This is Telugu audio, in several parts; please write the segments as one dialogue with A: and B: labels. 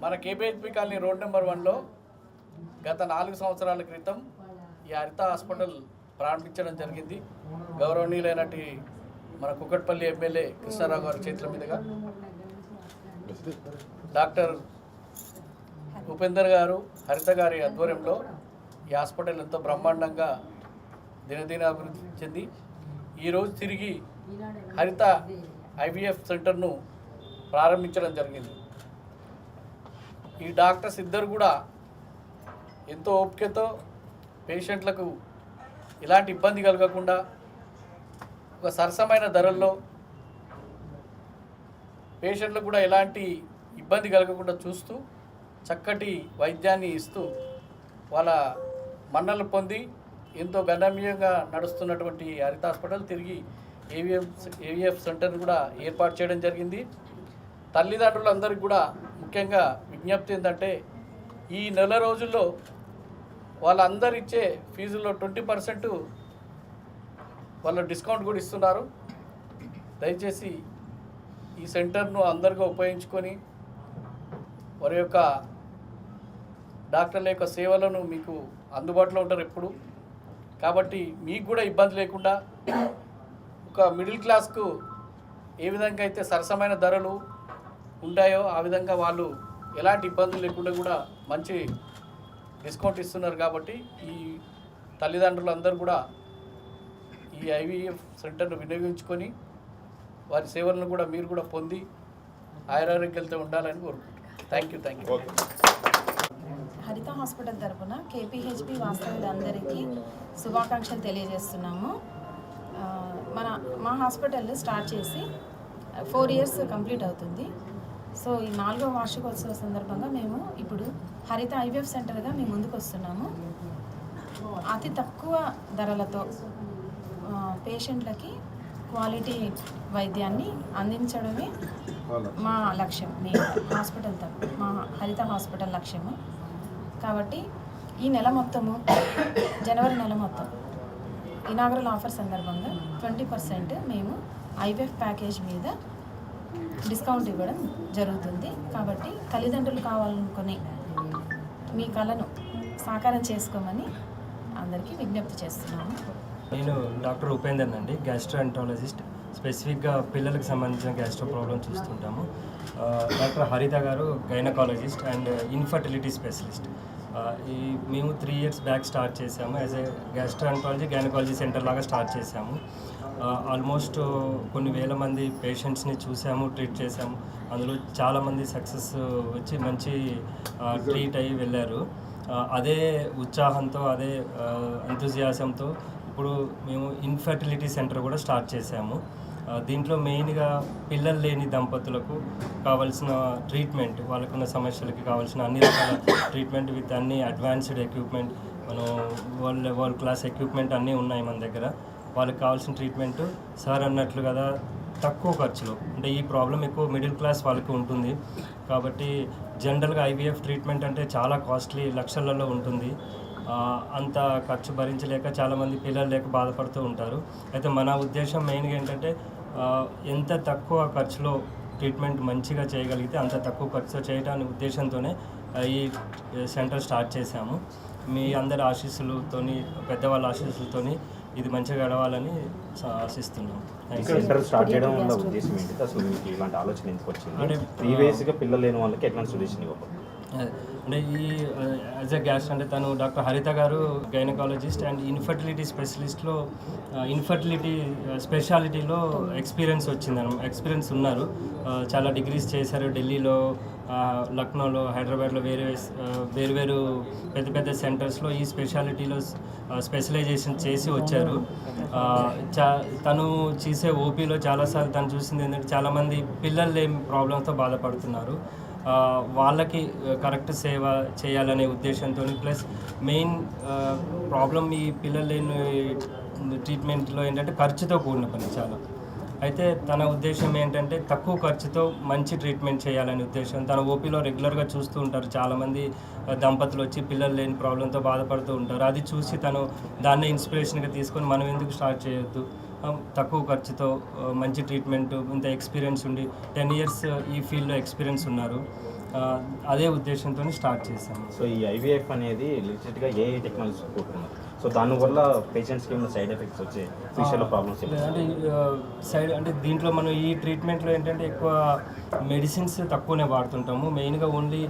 A: మన కేబిహెచ్పి కాలనీ రోడ్ నెంబర్ 1లో గత 4 సంవత్సరాల క్రితం ఈ హరిత హాస్పిటల్ ప్రారంభించడం జరిగింది. గౌరవనీయులైనటి మన కుకట్పల్లి ఎమ్మెల్యే కృష్ణారావు గారి చేతుల మీదుగా డాక్టర్ ఉపేందర్ గారు హరిత గారి ఆధ్వర్యంలో ఈ హాస్పిటల్ ఎంతో బ్రహ్మాండంగా దినదిన అభివృద్ధి చెంది ఈరోజు తిరిగి హరిత ఐవీఎఫ్ సెంటర్ను ప్రారంభించడం జరిగింది. ఈ డాక్టర్స్ ఇద్దరు కూడా ఎంతో ఓపికతో పేషెంట్లకు ఎలాంటి ఇబ్బంది కలగకుండా ఒక సరసమైన ధరల్లో పేషెంట్లకు కూడా ఎలాంటి ఇబ్బంది కలగకుండా చూస్తూ చక్కటి వైద్యాన్ని ఇస్తూ వాళ్ళ మన్నలు పొంది ఎంతో గణనీయంగా నడుస్తున్నటువంటి హరిత హాస్పిటల్ తిరిగి ఏవిఎఫ్ సెంటర్ కూడా ఏర్పాటు చేయడం జరిగింది. తల్లిదండ్రులందరికీ కూడా ముఖ్యంగా విజ్ఞప్తి ఏంటంటే ఈ నెల రోజుల్లో వాళ్ళందరూ ఇచ్చే ఫీజులో 20% వాళ్ళ డిస్కౌంట్ కూడా ఇస్తున్నారు. దయచేసి ఈ సెంటర్ను అందరిగా ఉపయోగించుకొని వారి యొక్క డాక్టర్ల యొక్క సేవలను మీకు అందుబాటులో ఉంటారు ఎప్పుడు. కాబట్టి మీకు కూడా ఇబ్బంది లేకుండా ఒక మిడిల్ క్లాస్కు ఏ విధంగా అయితే సరసమైన ధరలు ఉంటాయో ఆ విధంగా వాళ్ళు ఎలాంటి ఇబ్బందులు లేకుండా కూడా మంచి డిస్కౌంట్ ఇస్తున్నారు. కాబట్టి ఈ తల్లిదండ్రులందరూ కూడా ఈ ఐవీఎఫ్ సెంటర్ను వినియోగించుకొని వారి సేవలను కూడా మీరు కూడా పొంది ఆరోగ్యాలతో ఉండాలని కోరుకుంటున్నాను. Thank you.
B: హరిత హాస్పిటల్ తరపున కేపీహెచ్పి వాస్తవులందరికీ శుభాకాంక్షలు తెలియజేస్తున్నాము. మా హాస్పిటల్ స్టార్ట్ చేసి 4 years కంప్లీట్ అవుతుంది. సో ఈ 4వ వార్షికోత్సవ సందర్భంగా మేము ఇప్పుడు హరిత ఐవీఎఫ్ సెంటర్గా మేము ముందుకు వస్తున్నాము. అతి తక్కువ ధరలతో పేషెంట్లకి క్వాలిటీ వైద్యాన్ని అందించడమే మా లక్ష్యం, మీ హాస్పిటల్ మా హరిత హాస్పిటల్ లక్ష్యము. కాబట్టి ఈ నెల మొత్తము జనవరి నెల మొత్తం ఇనాగరల్ ఆఫర్ సందర్భంగా 20% మేము ఐవీఎఫ్ ప్యాకేజ్ మీద డిస్కౌంట్ ఇవ్వడం జరుగుతుంది. కాబట్టి తల్లిదండ్రులు కావాలనుకుని మీ కళను సాకారం చేసుకోమని అందరికీ విజ్ఞప్తి చేస్తున్నాము.
C: నేను డాక్టర్ ఉపేందర్ అండి, గ్యాస్ట్రోఎంటాలజిస్ట్. స్పెసిఫిక్గా పిల్లలకు సంబంధించిన గ్యాస్ట్రో ప్రాబ్లమ్ చూస్తుంటాము. డాక్టర్ హరిత గారు గైనకాలజిస్ట్ అండ్ ఇన్ఫర్టిలిటీ స్పెషలిస్ట్. మేము 3 years బ్యాక్ స్టార్ట్ చేసాము. As a gastroenterology gynaecology centre లాగా స్టార్ట్ చేసాము. ఆల్మోస్ట్ కొన్ని వేల మంది పేషెంట్స్ని చూసాము, ట్రీట్ చేసాము. అందులో చాలామంది సక్సెస్ వచ్చి మంచి ట్రీట్ అయ్యి వెళ్ళారు. అదే ఉత్సాహంతో అదే ఎంతూజియాజంతో ఇప్పుడు మేము ఇన్ఫర్టిలిటీ సెంటర్ కూడా స్టార్ట్ చేసాము. దీంట్లో మెయిన్గా పిల్లలు లేని దంపతులకు కావాల్సిన ట్రీట్మెంట్, వాళ్ళకున్న సమస్యలకి కావాల్సిన అన్ని రకాల ట్రీట్మెంట్ విత్ అన్ని అడ్వాన్స్డ్ ఎక్విప్మెంట్, మనం వరల్డ్ క్లాస్ ఎక్విప్మెంట్ అన్నీ ఉన్నాయి మన దగ్గర. వాళ్ళకి కావాల్సిన ట్రీట్మెంట్ సార్ అన్నట్లు కదా తక్కువ ఖర్చులో, అంటే ఈ ప్రాబ్లం ఎక్కువ మిడిల్ క్లాస్ వాళ్ళకి ఉంటుంది. కాబట్టి జనరల్గా ఐవీఎఫ్ ట్రీట్మెంట్ అంటే చాలా కాస్ట్లీ, లక్షలలో ఉంటుంది. అంత ఖర్చు భరించలేక చాలామంది పిల్లలు లేక బాధపడుతూ ఉంటారు. అయితే మన ఉద్దేశం మెయిన్గా ఏంటంటే ఎంత తక్కువ ఖర్చులో ట్రీట్మెంట్ మంచిగా చేయగలిగితే అంత తక్కువ ఖర్చుతో చేయడానికి ఉద్దేశంతోనే ఈ సెంటర్ స్టార్ట్ చేశాము. మీ అందరి ఆశీస్సులతోని, పెద్దవాళ్ళ ఆశీస్సులతోని ఇది మంచిగా గడవాలని ఆశిస్తున్నాం.
D: స్టార్ట్ చేయడం వల్ల ఉద్దేశం ఏంటి? అసలు మీకు ఇలాంటి ఆలోచన ఎందుకు వచ్చింది? అంటే ప్రీవియస్గా పిల్లలు లేని వాళ్ళకి ఎట్లాంటి సొల్యూషన్ ఇవ్వకూడదు
C: అంటే ఈ యాజ్ ఎ గ్యాస్ట్ అంటే తను డాక్టర్ హరిత గారు గైనకాలజిస్ట్ అండ్ ఇన్ఫర్టిలిటీ స్పెషలిస్ట్లో ఇన్ఫర్టిలిటీ స్పెషాలిటీలో ఎక్స్పీరియన్స్ ఉన్నారు. చాలా డిగ్రీస్ చేశారు. ఢిల్లీలో, లక్నోలో, హైదరాబాద్లో వేరు పెద్ద పెద్ద సెంటర్స్లో ఈ స్పెషాలిటీలో స్పెషలైజేషన్ చేసి వచ్చారు. తను చేసే ఓపీలో చాలాసార్లు తను చూసింది ఏంటంటే చాలామంది పిల్లలు లేని ప్రాబ్లంతో బాధపడుతున్నారు. వాళ్ళకి కరెక్ట్ సేవ చేయాలనే ఉద్దేశంతో, ప్లస్ మెయిన్ ప్రాబ్లం ఈ పిల్లలు లేని ట్రీట్మెంట్లో ఏంటంటే ఖర్చుతో కూడిన పని చాలా. అయితే తన ఉద్దేశం ఏంటంటే తక్కువ ఖర్చుతో మంచి ట్రీట్మెంట్ చేయాలనే ఉద్దేశం. తన ఓపీలో రెగ్యులర్గా చూస్తూ ఉంటారు చాలామంది దంపతులు వచ్చి పిల్లలు లేని ప్రాబ్లంతో బాధపడుతూ ఉంటారు. అది చూసి తను దాన్నే ఇన్స్పిరేషన్గా తీసుకొని మనం ఎందుకు స్టార్ట్ చేయొద్దు, తక్కువ ఖర్చుతో మంచి ట్రీట్మెంట్, ఇంత ఎక్స్పీరియన్స్ ఉండి 10 years ఈ ఫీల్డ్లో ఎక్స్పీరియన్స్ ఉన్నారు. అదే ఉద్దేశంతో స్టార్ట్ చేశాము.
D: సో ఈ ఐవీఎఫ్ అనేది లిజిట్గా ఏ టెక్నాలజీ కూడుకున్నారు? సో దానివల్ల పేషెంట్స్కి ఏమైనా సైడ్ ఎఫెక్ట్స్ వచ్చే ఫ్యూచర్లో ప్రాబ్లమ్స్
C: అంటే దీంట్లో మనం ఈ ట్రీట్మెంట్లో ఏంటంటే ఎక్కువ మెడిసిన్స్ తక్కువనే వాడుతుంటాము. మెయిన్గా ఓన్లీ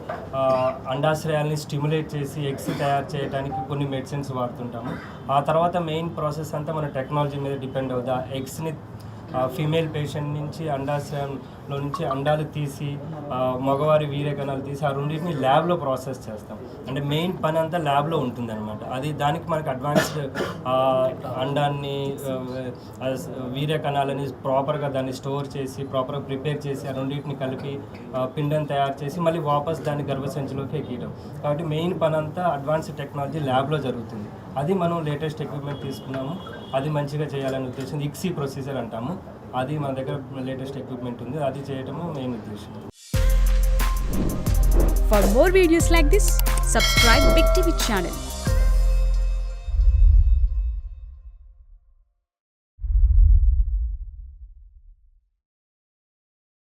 C: అండాశ్రయాల్ని స్టిమ్యులేట్ చేసి ఎగ్స్ తయారు చేయడానికి కొన్ని మెడిసిన్స్ వాడుతుంటాము. ఆ తర్వాత మెయిన్ ప్రాసెస్ అంతా మన టెక్నాలజీ మీద డిపెండ్ అవుతుంది. ఆ ఎగ్స్ని ఫీమేల్ పేషెంట్ నుంచి అండాశయంలో నుంచి అండాలు తీసి మగవారి వీర్యకణాలు తీసి ఆ రెండింటిని ల్యాబ్లో ప్రాసెస్ చేస్తాం. అంటే మెయిన్ పని అంతా ల్యాబ్లో ఉంటుందన్నమాట. అది దానికి మనకి అడ్వాన్స్డ్ అండాన్ని వీర్యకణాలని ప్రాపర్గా దాన్ని స్టోర్ చేసి ప్రాపర్గా ప్రిపేర్ చేసి ఆ రెండింటిని కలిపి పిండం తయారు చేసి మళ్ళీ వాపస్ దాన్ని గర్భసంచిలోకి ఎక్కియడం. కాబట్టి మెయిన్ పని అంతా అడ్వాన్స్డ్ టెక్నాలజీ ల్యాబ్లో జరుగుతుంది. అది మనం లేటెస్ట్ ఎక్విప్మెంట్ తీసుకున్నాము. అది మంచిగా చేయాలనే ఉద్దేశం ఇక్సీ ప్రొసీజర్ అంటాము. అది మన దగ్గర లేటెస్ట్ ఎక్విప్మెంట్ ఉంది. అది చేయటము మెయిన్ ఉద్దేశం.
E: For more videos like this, subscribe Big TV channel.